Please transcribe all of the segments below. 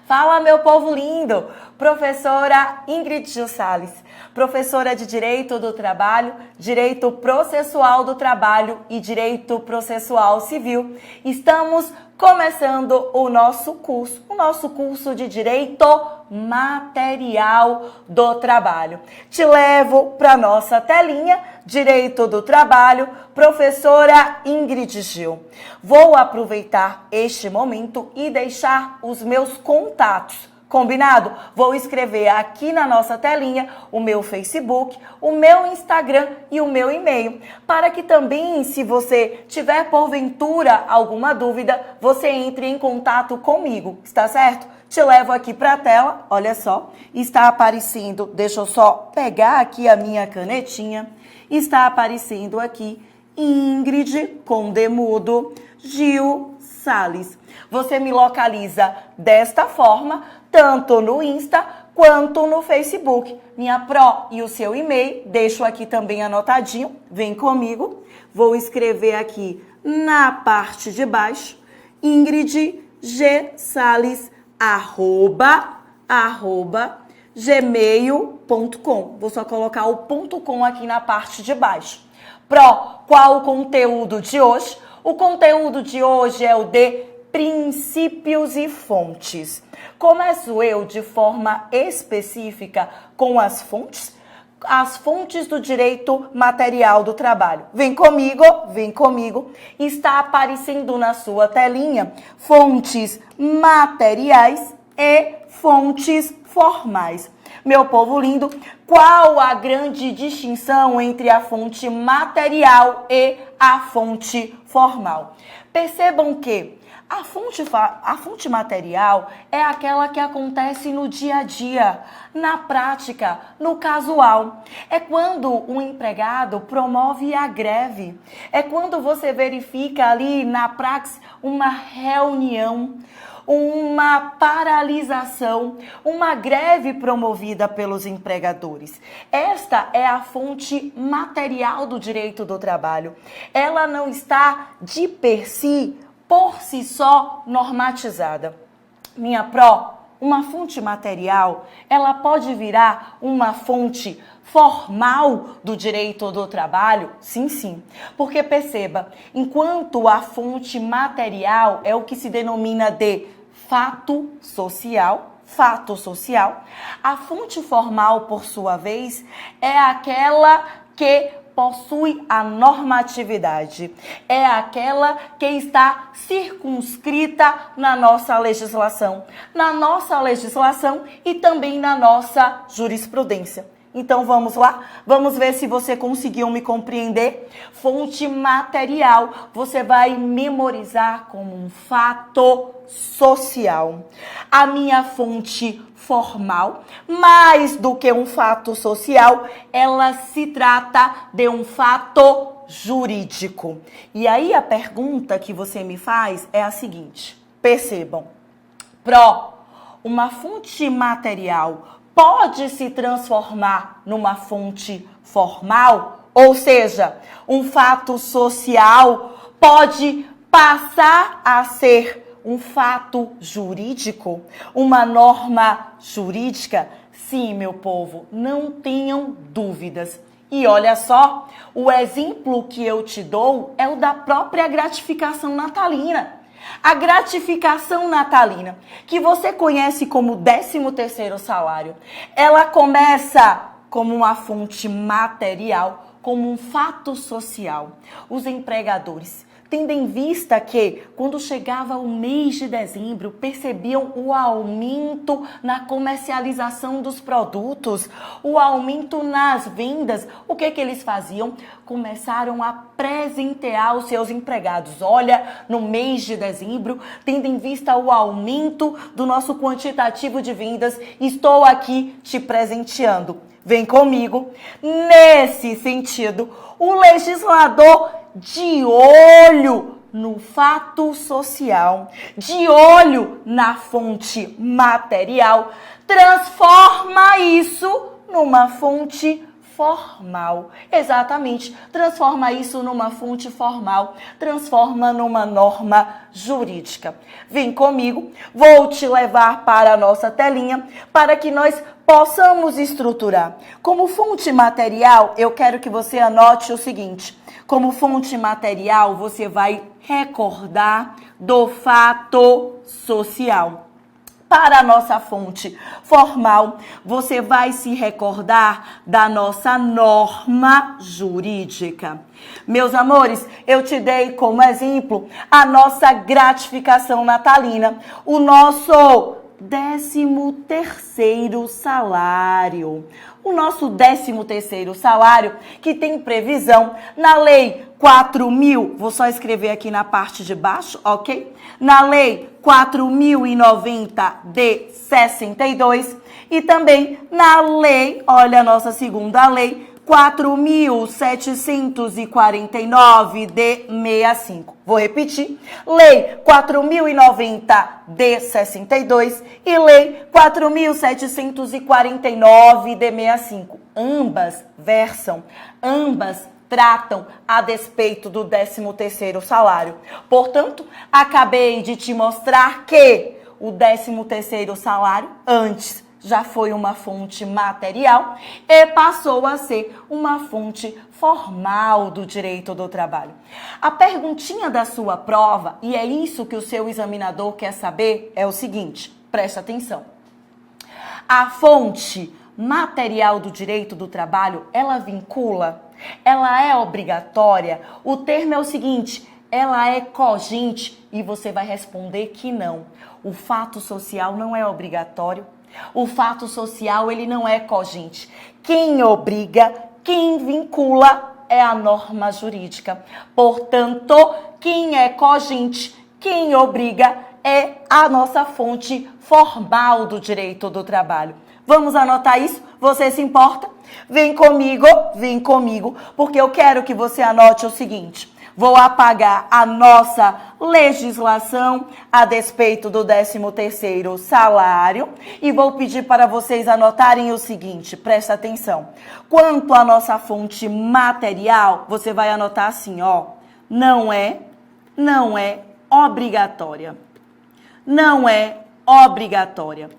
Fala, meu povo lindo! Professora Ingrid Gil Sales, professora de Direito do Trabalho, Direito Processual do Trabalho e Direito Processual Civil. Estamos começando o nosso curso de Direito Material do Trabalho. Te levo para nossa telinha, Direito do Trabalho, professora Ingrid Gil. Vou aproveitar este momento e deixar os meus contatos. Combinado? Vou escrever aqui na nossa telinha o meu Facebook, o meu Instagram e o meu e-mail, para que também, se você tiver porventura alguma dúvida, você entre em contato comigo, está certo? Te levo aqui para a tela, olha só, está aparecendo, deixa eu só pegar aqui a minha canetinha, está aparecendo aqui Ingrid com demudo Gil Sales. Você me localiza desta forma, tanto no Insta quanto no Facebook. Minha Pro e o seu e-mail, deixo aqui também anotadinho, vem comigo. Vou escrever aqui na parte de baixo, Ingrid G. Sales, @gmail.com. Vou só colocar o .com aqui na parte de baixo. Pro, qual o conteúdo de hoje? O conteúdo de hoje é o de princípios e fontes. Começo eu de forma específica com as fontes do direito material do trabalho. Vem comigo. Está aparecendo na sua telinha fontes materiais e fontes formais. Meu povo lindo, qual a grande distinção entre a fonte material e a fonte formal? Percebam que a fonte material é aquela que acontece no dia a dia, na prática, no casual. É quando um empregado promove a greve. É quando você verifica ali na praxis uma reunião, uma paralisação, uma greve promovida pelos empregadores. Esta é a fonte material do direito do trabalho. Ela não está por si só normatizada. Minha Pro, uma fonte material, ela pode virar uma fonte formal do direito do trabalho? Sim. Porque perceba, enquanto a fonte material é o que se denomina de fato social, a fonte formal, por sua vez, é aquela que possui a normatividade. É aquela que está circunscrita na nossa legislação e também na nossa jurisprudência. Então vamos lá? Vamos ver se você conseguiu me compreender. Fonte material, você vai memorizar como um fato social. A minha fonte formal, mais do que um fato social, ela se trata de um fato jurídico. E aí a pergunta que você me faz é a seguinte: percebam, Pro, uma fonte material pode se transformar numa fonte formal? Ou seja, um fato social pode passar a ser um fato jurídico, uma norma jurídica? Sim, meu povo, não tenham dúvidas. E olha só, o exemplo que eu te dou é o da própria gratificação natalina. A gratificação natalina, que você conhece como 13º salário, ela começa como uma fonte material, como um fato social. Os empregadores, tendo em vista que, quando chegava o mês de dezembro, percebiam o aumento na comercialização dos produtos, o aumento nas vendas, o que eles faziam? Começaram a presentear os seus empregados. Olha, no mês de dezembro, tendo em vista o aumento do nosso quantitativo de vendas, estou aqui te presenteando. Vem comigo. Nesse sentido, o legislador, de olho no fato social, de olho na fonte material, transforma isso numa fonte formal. Exatamente. Transforma isso numa fonte formal. Transforma numa norma jurídica. Vem comigo, vou te levar para a nossa telinha para que nós possamos estruturar. Como fonte material, eu quero que você anote o seguinte. Como fonte material, você vai recordar do fato social. Para a nossa fonte formal, você vai se recordar da nossa norma jurídica. Meus amores, eu te dei como exemplo a nossa gratificação natalina, o nosso 13º salário. O nosso 13º salário que tem previsão na Lei 4.000, vou só escrever aqui na parte de baixo, ok? Na Lei 4.090 de 62 e também na Lei, olha a nossa segunda lei, 4.749 de 65. Vou repetir. Lei 4.090 de 62 e Lei 4.749 de 65. Ambas versam, ambas tratam a despeito do 13º salário. Portanto, acabei de te mostrar que o 13º salário antes já foi uma fonte material e passou a ser uma fonte formal do direito do trabalho. A perguntinha da sua prova, e é isso que o seu examinador quer saber, é o seguinte, presta atenção. A fonte material do direito do trabalho, ela vincula? Ela é obrigatória? O termo é o seguinte, ela é cogente? E você vai responder que não. O fato social não é obrigatório. O fato social, ele não é cogente. Quem obriga, quem vincula é a norma jurídica. Portanto, quem é cogente, quem obriga é a nossa fonte formal do direito do trabalho. Vamos anotar isso? Você se importa? Vem comigo, porque eu quero que você anote o seguinte. Vou apagar a nossa legislação a despeito do 13º salário e vou pedir para vocês anotarem o seguinte, presta atenção. Quanto à nossa fonte material, você vai anotar assim, ó, não é obrigatória. Não é obrigatória.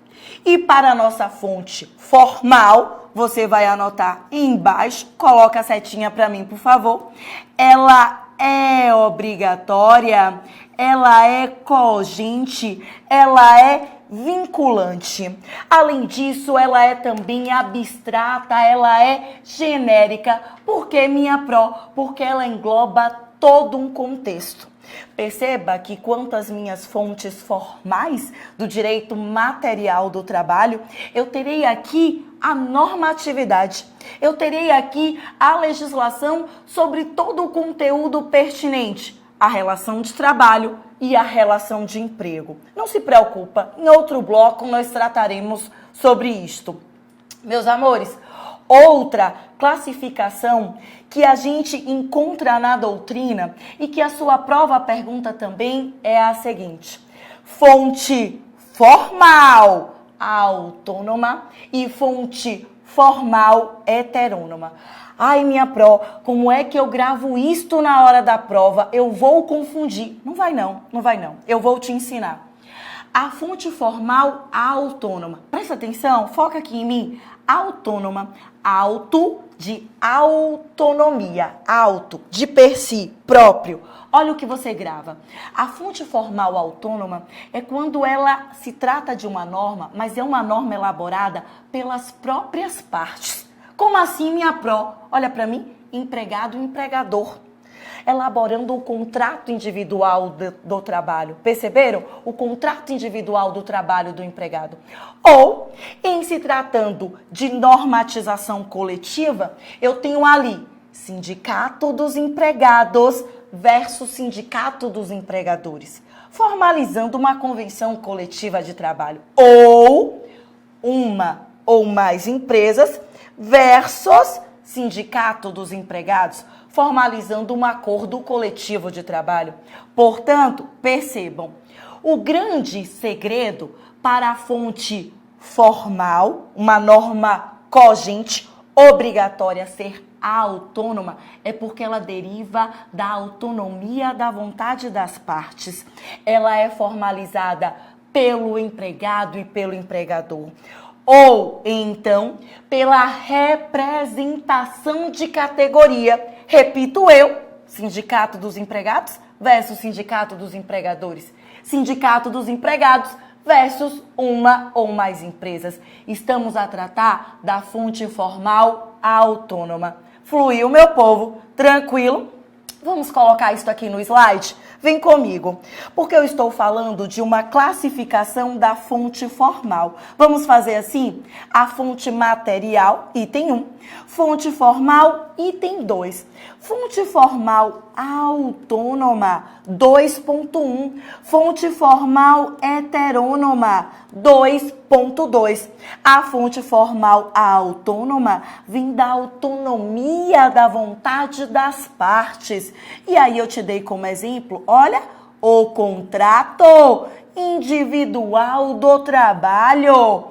E para a nossa fonte formal, você vai anotar embaixo, coloca a setinha para mim, por favor. Ela é obrigatória, ela é cogente, ela é vinculante. Além disso, ela é também abstrata, ela é genérica. Por que, minha pró? Porque ela engloba todo um contexto. Perceba que quanto às minhas fontes formais do direito material do trabalho, eu terei aqui a normatividade. Eu terei aqui a legislação sobre todo o conteúdo pertinente, a relação de trabalho e a relação de emprego. Não se preocupa, em outro bloco nós trataremos sobre isto. Meus amores, outra classificação que a gente encontra na doutrina e que a sua prova pergunta também é a seguinte: fonte formal autônoma e fonte formal heterônoma. Ai, minha pró, como é que eu gravo isto na hora da prova? Eu vou confundir. Não vai não. Eu vou te ensinar. A fonte formal autônoma. Presta atenção, foca aqui em mim. Autônoma, auto de autonomia, auto de per si, próprio. Olha o que você grava. A fonte formal autônoma é quando ela se trata de uma norma, mas é uma norma elaborada pelas próprias partes. Como assim, minha pró? Olha para mim, empregado e empregador. Elaborando o contrato individual do trabalho. Perceberam? O contrato individual do trabalho do empregado. Ou, em se tratando de normatização coletiva, eu tenho ali sindicato dos empregados versus sindicato dos empregadores, formalizando uma convenção coletiva de trabalho. Ou uma ou mais empresas versus sindicato dos empregados, formalizando um acordo coletivo de trabalho. Portanto, percebam, o grande segredo para a fonte formal, uma norma cogente, obrigatória ser autônoma é porque ela deriva da autonomia da vontade das partes. Ela é formalizada pelo empregado e pelo empregador. Ou, então, pela representação de categoria. Repito eu, Sindicato dos Empregados versus Sindicato dos Empregadores. Sindicato dos Empregados versus uma ou mais empresas. Estamos a tratar da fonte formal autônoma. Fluiu, meu povo? Tranquilo? Vamos colocar isso aqui no slide? Vem comigo, porque eu estou falando de uma classificação da fonte formal. Vamos fazer assim? A fonte material, item 1. Fonte formal, item 2. Fonte formal autônoma, 2.1. Fonte formal heterônoma, 2.2. A fonte formal autônoma vem da autonomia da vontade das partes. E aí eu te dei como exemplo, olha, o contrato individual do trabalho,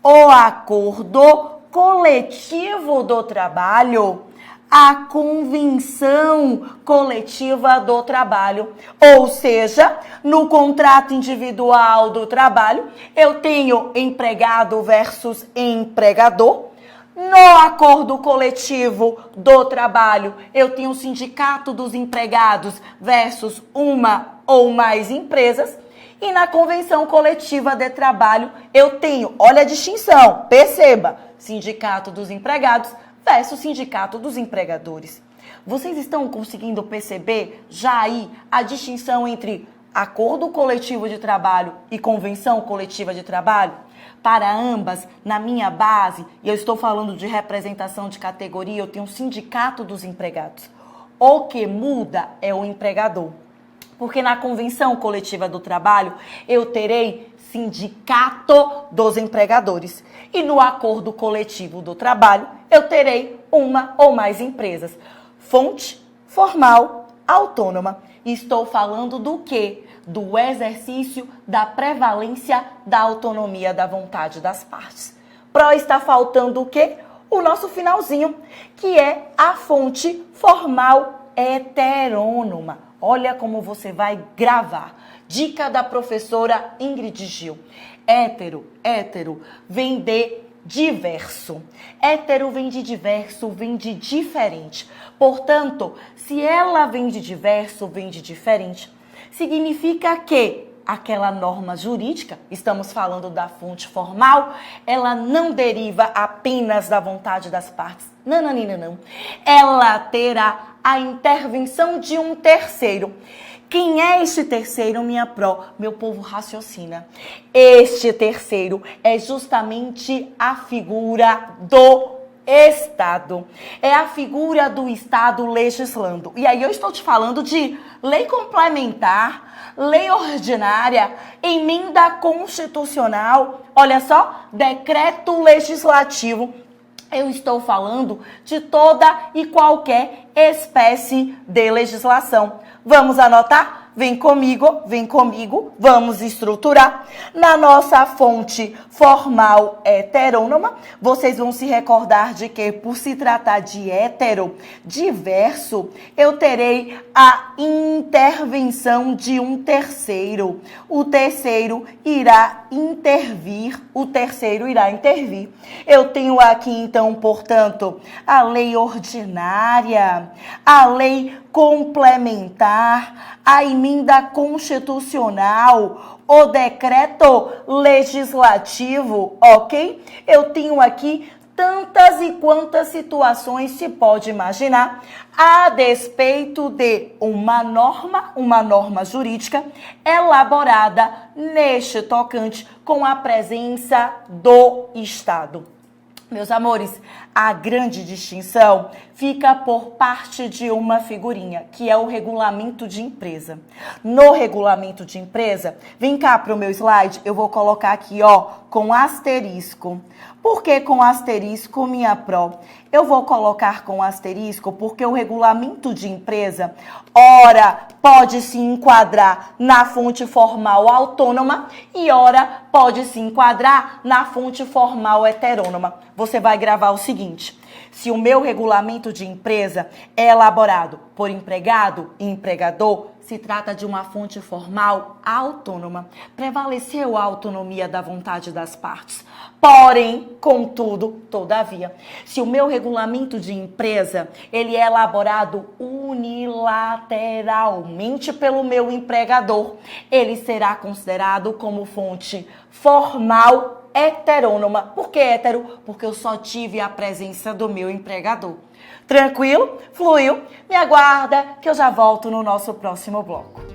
o acordo coletivo do trabalho, a convenção coletiva do trabalho. Ou seja, no contrato individual do trabalho, eu tenho empregado versus empregador. No acordo coletivo do trabalho, eu tenho o sindicato dos empregados versus uma ou mais empresas. E na convenção coletiva de trabalho, eu tenho, olha a distinção, perceba, sindicato dos empregados versus sindicato dos empregadores. Vocês estão conseguindo perceber já aí a distinção entre acordo coletivo de trabalho e convenção coletiva de trabalho? Para ambas, na minha base, e eu estou falando de representação de categoria, eu tenho um sindicato dos empregados. O que muda é o empregador. Porque na convenção coletiva do trabalho, eu terei sindicato dos empregadores. E no acordo coletivo do trabalho, eu terei uma ou mais empresas. Fonte formal autônoma. Estou falando do quê? Do exercício da prevalência da autonomia da vontade das partes. Está faltando o quê? O nosso finalzinho, que é a fonte formal heterônoma. Olha como você vai gravar. Dica da professora Ingrid Gil. Hétero vem de diverso. Hétero vem de diverso, vem de diferente. Portanto, se ela vem de diverso, vem de diferente, significa que aquela norma jurídica, estamos falando da fonte formal, ela não deriva apenas da vontade das partes. Não. Ela terá a intervenção de um terceiro. Quem é este terceiro, minha pró? Meu povo raciocina. Este terceiro é justamente a figura do Estado. É a figura do Estado legislando. E aí eu estou te falando de lei complementar, lei ordinária, emenda constitucional, olha só, decreto legislativo. Eu estou falando de toda e qualquer espécie de legislação. Vamos anotar? Vem comigo, vamos estruturar. Na nossa fonte formal heterônoma, vocês vão se recordar de que, por se tratar de hétero, diverso, eu terei a intervenção de um terceiro. O terceiro irá intervir, Eu tenho aqui, então, portanto, a lei ordinária, a lei complementar, a emenda constitucional, o decreto legislativo, ok? Eu tenho aqui tantas e quantas situações se pode imaginar a despeito de uma norma jurídica elaborada neste tocante com a presença do Estado. Meus amores, a grande distinção fica por parte de uma figurinha, que é o regulamento de empresa. No regulamento de empresa, vem cá para o meu slide, eu vou colocar aqui, ó, com asterisco. Por que com asterisco, minha pró? Eu vou colocar com asterisco porque o regulamento de empresa, ora, pode se enquadrar na fonte formal autônoma e ora, pode se enquadrar na fonte formal heterônoma. Você vai gravar o seguinte: se o meu regulamento de empresa é elaborado por empregado e empregador, se trata de uma fonte formal autônoma. Prevaleceu a autonomia da vontade das partes. Porém, contudo, todavia, se o meu regulamento de empresa, ele é elaborado unilateralmente pelo meu empregador, ele será considerado como fonte formal heterônoma. Por que hétero? Porque eu só tive a presença do meu empregador. Tranquilo? Fluiu? Me aguarda que eu já volto no nosso próximo bloco.